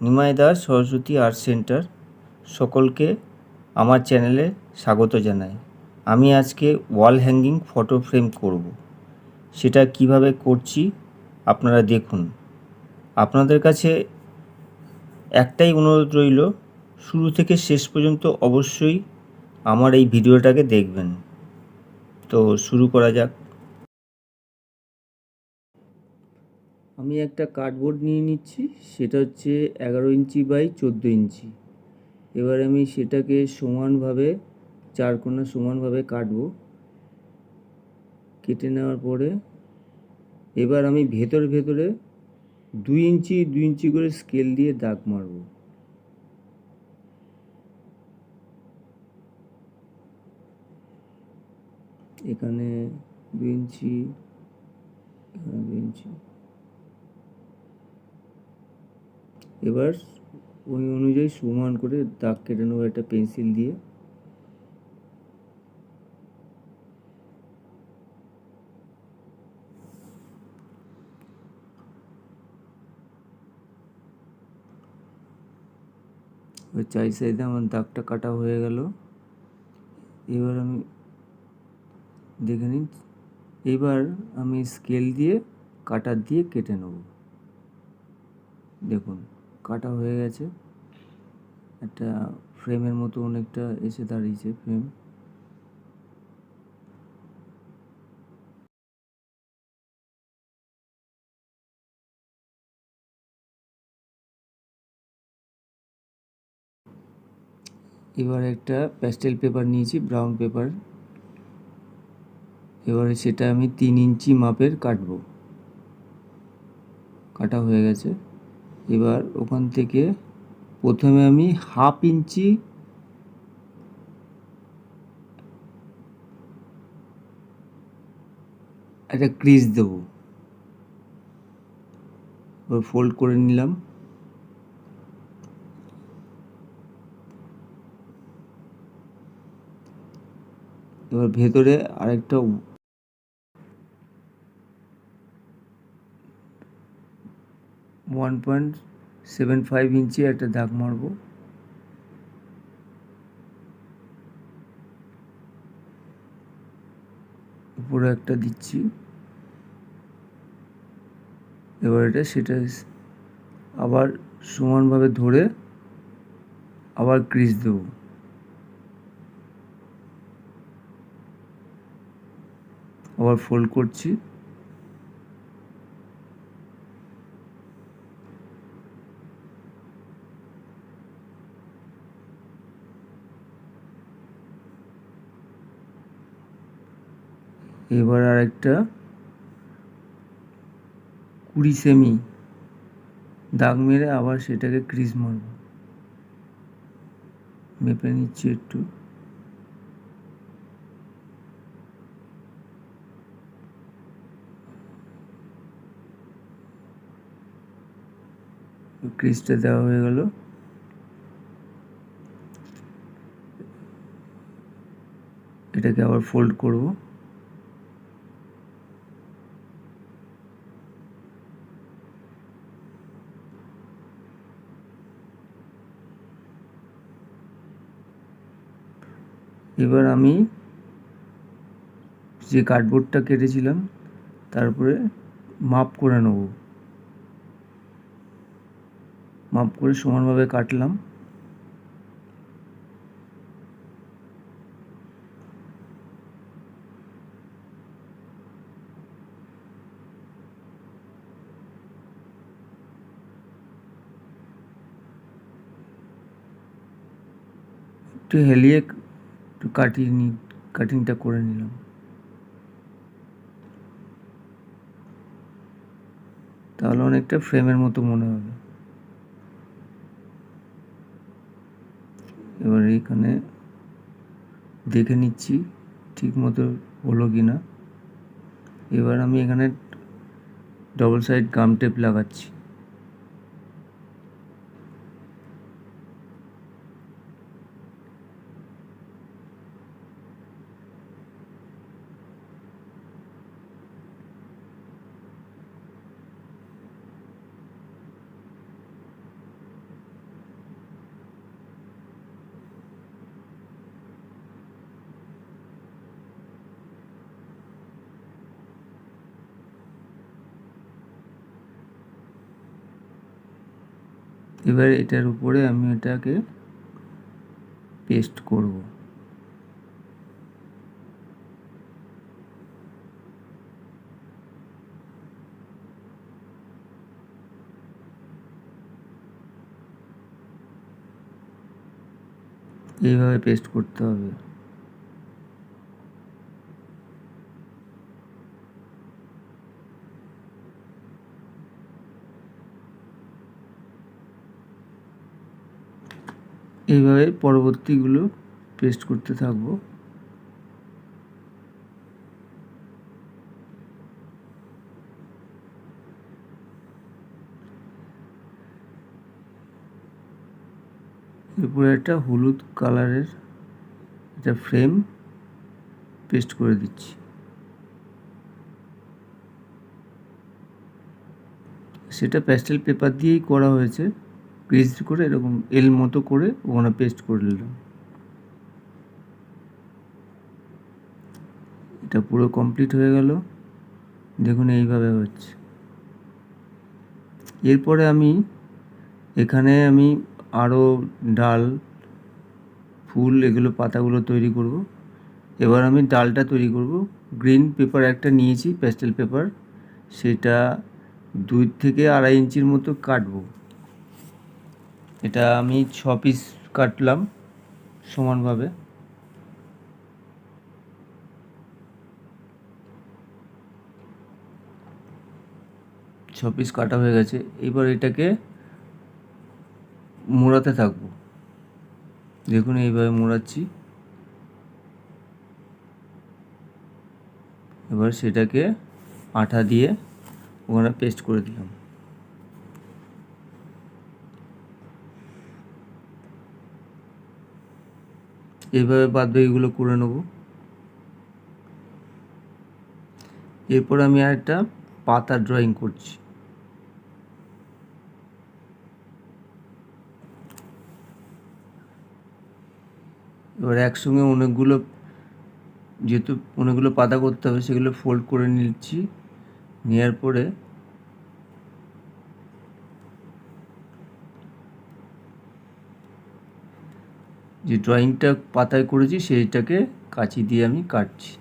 নিমাইদার Saraswati art centre সকলকে আমার চ্যানেলে স্বাগত জানাই। আমি আজকে ওয়াল হ্যাঙ্গিং ফটো ফ্রেম করব। সেটা কিভাবে করছি আপনারা দেখুন। আপনাদের কাছে একটাই অনুরোধ রইল, শুরু থেকে শেষ পর্যন্ত অবশ্যই আমার এই ভিডিওটাকে দেখবেন। তো শুরু করা যাক। আমি একটা কার্ডবোর্ড নিয়ে নিচ্ছি, সেটা হচ্ছে 11 ইঞ্চি বাই 14 ইঞ্চি। এবার আমি সেটাকে সমানভাবে চার কোণা সমানভাবে কাটবো। কেটে নেওয়ার পরে এবার আমি ভেতরে 2 ইঞ্চি করে স্কেল দিয়ে দাগ মারব। এখানে 2 ইঞ্চি, এখানে 2 ইঞ্চি। এবার ওই অনুযায়ী সমান করে দাগ কেটে নেবো একটা পেন্সিল দিয়ে। ওই চাই সাইডে আমার দাগটা কাটা হয়ে গেল। এবার আমি দেখে নিন। এবার আমি স্কেল দিয়ে কাটার দিয়ে কেটে নেব। দেখুন কাটা হয়ে গেছে, একটা ফ্রেমের মতো অনেকটা এসে দাঁড়িয়েছে ফ্রেম। এবার একটা প্যাস্টেল পেপার নিয়েছি, ব্রাউন পেপার। এবারে সেটা আমি 3 ইঞ্চি মাপের কাটবো। কাটা হয়ে গেছে। এবার ওখান থেকে প্রথমে আমি 1/2 ইঞ্চি একটা ক্রিজ দেবো। এবার ফোল্ড করে নিলাম। এবার ভেতরে আরেকটা 1.75 ইঞ্চি একটা দাগ মারবো। উপরে একটা দিচ্ছি। এবার সেটা আবার সমানভাবে ধরে আবার ক্রিজ দেবো। আবার ফোল্ড করছি। এবার আরেকটা 20 সেমি দাগ মেরে আবার সেটাকে ক্রিজ মারব। মেপে নিচ্ছি একটু। ক্রিজটা দেওয়া হয়ে গেল। এটাকে আবার ফোল্ড করব। এবার আমি যে কার্ডবোর্ডটা কেটেছিলাম তারপরে মাপ করে নেব। মাপ করে সমানভাবে কাটলাম। একটু হেলিয়ে একটু কাটিংটা করে নিলাম। তাহলে অনেকটা ফ্রেমের মতো মনে হবে। এবার এখানে দেখে নিচ্ছি ঠিক মতো হলো কি না। এবার আমি এখানে ডবল সাইড গাম টেপ লাগাচ্ছি। এবার এটার উপরে আমি এটাকে পেস্ট করব। এইভাবে পেস্ট করতে হবে। এইভাবে পরবর্তীগুলো পেস্ট করতে থাকবো। এরপরে একটা হলুদ কালারের একটা ফ্রেম পেস্ট করে দিচ্ছি। সেটা প্যাস্টেল পেপার দিয়েই করা হয়েছে, পেস্ট করে এরকম এল মতো করে ওখানে পেস্ট করে নিলাম। এটা পুরো কমপ্লিট হয়ে গেল, দেখুন এইভাবে হচ্ছে। এরপরে এখানে আমি আরও ডাল, ফুল, এগুলো পাতাগুলো তৈরি করব। এবার আমি ডালটা তৈরি করব। গ্রিন পেপার একটা নিয়েছি, প্যাস্টেল পেপার, সেটা 2 থেকে 2.5 ইঞ্চির মতো কাটবো। এটা আমি 6 পিস কাটলাম সমানভাবে। ছ পিস কাটা হয়ে গেছে। এবার এটাকে মোড়াতে থাকবো। দেখুন এইভাবে মোড়াচ্ছি। এবার সেটাকে আঠা দিয়ে ওখানে পেস্ট করে দিলাম। এইভাবে বাদবাকিগুলো করে নেব। এরপর আমি আর একটা পাতা ড্রয়িং করছি। এবার একসঙ্গে যেহেতু অনেকগুলো পাতা করতে হবে, সেগুলো ফোল্ড করে নিচ্ছি। নেওয়ার পরে যে ড্রয়িংটা পাতায় করেছি সেইটাকে কাঁচি দিয়ে আমি কাটছি।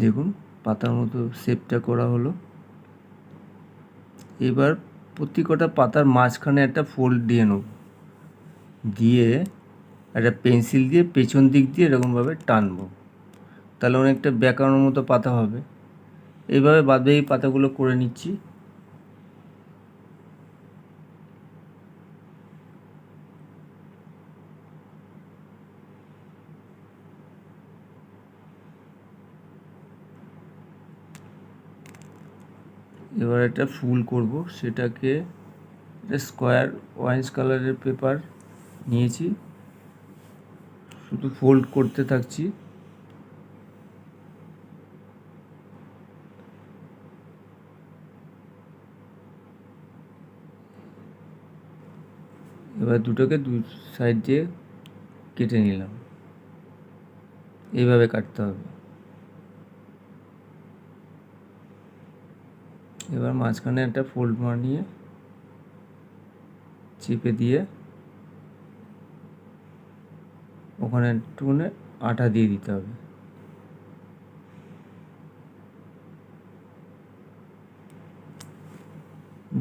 দেখুন পাতার মতো শেপটা করা হলো। এবার প্রত্যেকটা পাতার মাঝখানে একটা ফোল্ড দিয়ে নেব, দিয়ে একটা পেন্সিল দিয়ে পেছন দিক দিয়ে এরকমভাবে টানবো, তাহলে অনেকটা বেঁকানোর মতো পাতা হবে। এইভাবে বাদবাকি পাতাগুলো করে নিচ্ছি। এবার একটা ফুল করব, সেটাকে একটা স্কোয়ার অরেঞ্জ কালারের পেপার নিয়েছি, শুধু ফোল্ড করতে থাকছি। এবার দুটোকে দুই সাইড দিয়ে কেটে নিলাম। এইভাবে কাটতে হবে। এবার মাঝখানে একটা ফোল্ড বানিয়ে চেপে দিয়ে ওখানে একটুখানি আটা দিয়ে দিতে হবে।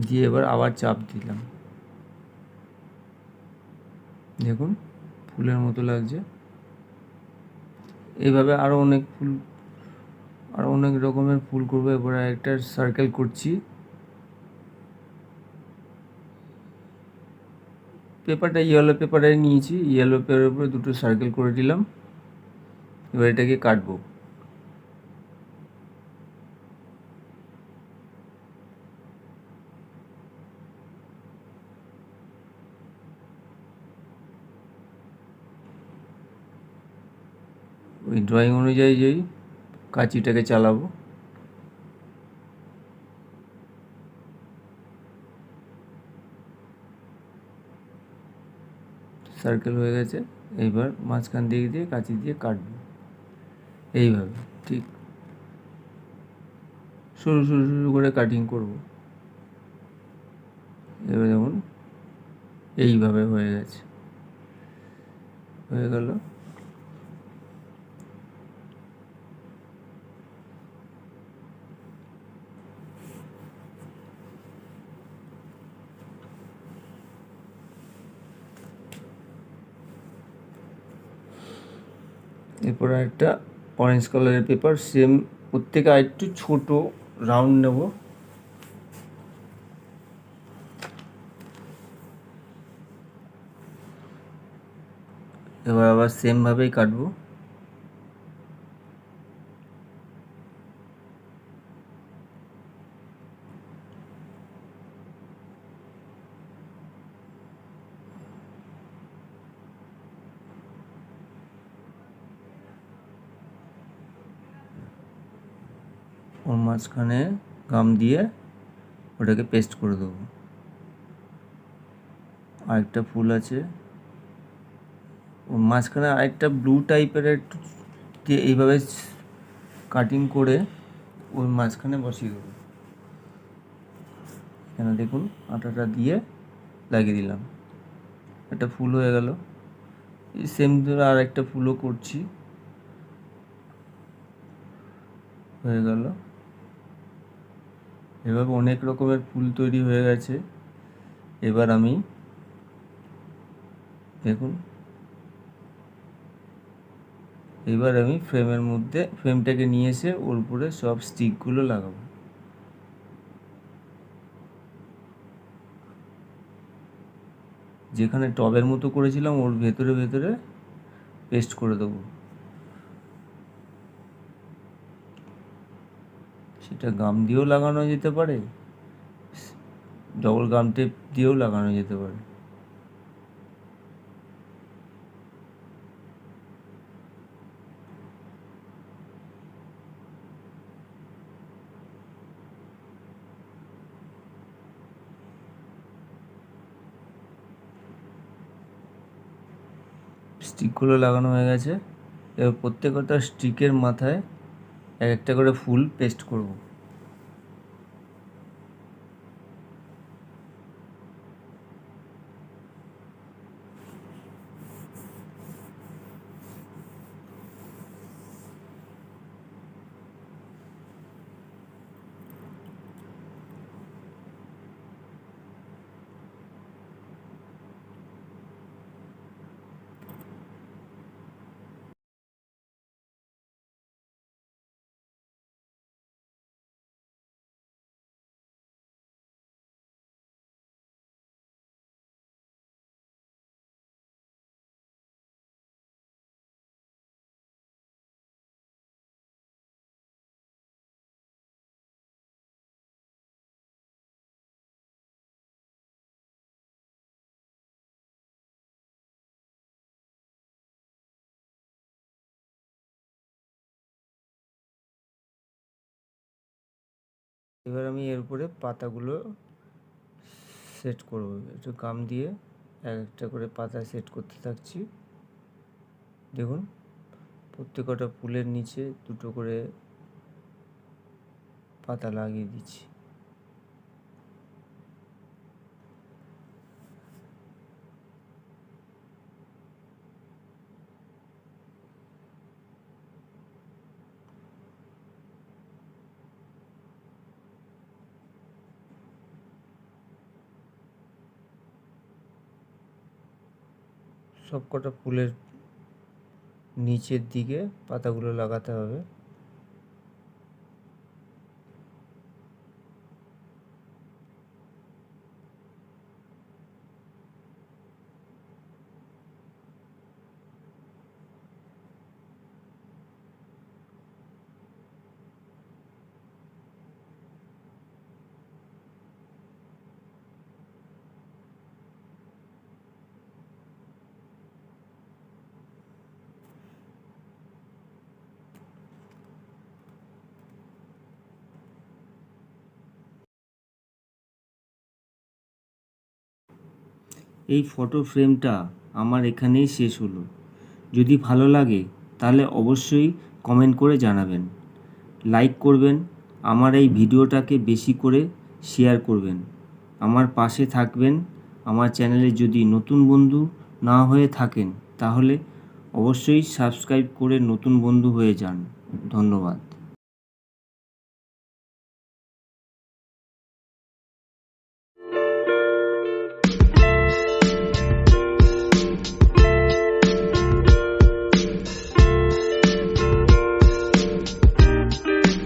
দিয়ে এবার আবার চাপ দিলাম। দেখুন ফুলের মতো লাগছে। এইভাবে আরও অনেক রকমের ফুল করবো। এবার একটা সার্কেল করছি। পেপারটা ইয়েলো পেপারে নিয়েছি, ইয়েলো পেপারের উপরে দুটো সার্কেল করে দিলাম। এবার এটাকে কাটবো। ওই ড্রয়িং অনুযায়ী যেই কাঁচিটাকে চালাবো। সার্কেল হয়ে গেছে। এইবার মাঝখান দিক দিয়ে কাঁচি দিয়ে কাটবো এইভাবে, ঠিক সরু সরু সরু করে কাটিং করব। এবার যেমন এইভাবে হয়ে গেছে, হয়ে গেল। এরপর একটা অরেঞ্জ কালারের পেপার, সেম প্রত্যেকে আরেকটু ছোট রাউন্ড নেব। এবার আবার সেমভাবেই কাটবো। ওর মাঝখানে গাম দিয়ে ওটাকে পেস্ট করে দেবো। আরেকটা ফুল আছে, ওর মাঝখানে আরেকটা ব্লু টাইপের একটু দিয়ে এইভাবে কাটিং করে ওর মাঝখানে বসিয়ে দেবো। এখানে দেখুন আটাটা দিয়ে লাগিয়ে দিলাম, একটা ফুল হয়ে গেল। এই সেম ধরে আর একটা ফুলও করছি, হয়ে গেল। এভাবে অনেক রকমের ফুল তৈরি হয়ে গেছে। এবার আমি দেখুন, এবার আমি ফ্রেমের মধ্যে ফ্রেমটাকে নিয়ে এসে ওর উপরে সব স্টিকগুলো লাগাবো। যেখানে টবের মতো করেছিলাম ওর ভেতরে ভেতরে পেস্ট করে দেবো। সেটা গাম দিয়েও লাগানো যেতে পারে, ডবল গাম টেপ দিয়েও লাগানো যেতে পারে। স্টিকগুলো লাগানো হয়ে গেছে। এবার প্রত্যেকটা স্টিকের মাথায় এক একটা করে ফুল পেস্ট করব। এবার আমি এর উপরে পাতাগুলো সেট করব। একটু গাম দিয়ে এক একটা করে পাতা সেট করতে থাকছি। দেখুন প্রত্যেকটা ফুলের নিচে দুটো করে পাতা লাগিয়ে দিচ্ছি। সবকটা ফুলের নিচের দিকে পাতাগুলো লাগাতে হবে। এই ফটো ফ্রেমটা আমার এখানেই শেষ হলো। যদি ভালো লাগে তাহলে অবশ্যই কমেন্ট করে জানাবেন, লাইক করবেন, আমার এই ভিডিওটাকে বেশি করে শেয়ার করবেন, আমার পাশে থাকবেন। আমার চ্যানেলে যদি নতুন বন্ধু না হয়ে থাকেন তাহলে অবশ্যই সাবস্ক্রাইব করে নতুন বন্ধু হয়ে যান। ধন্যবাদ।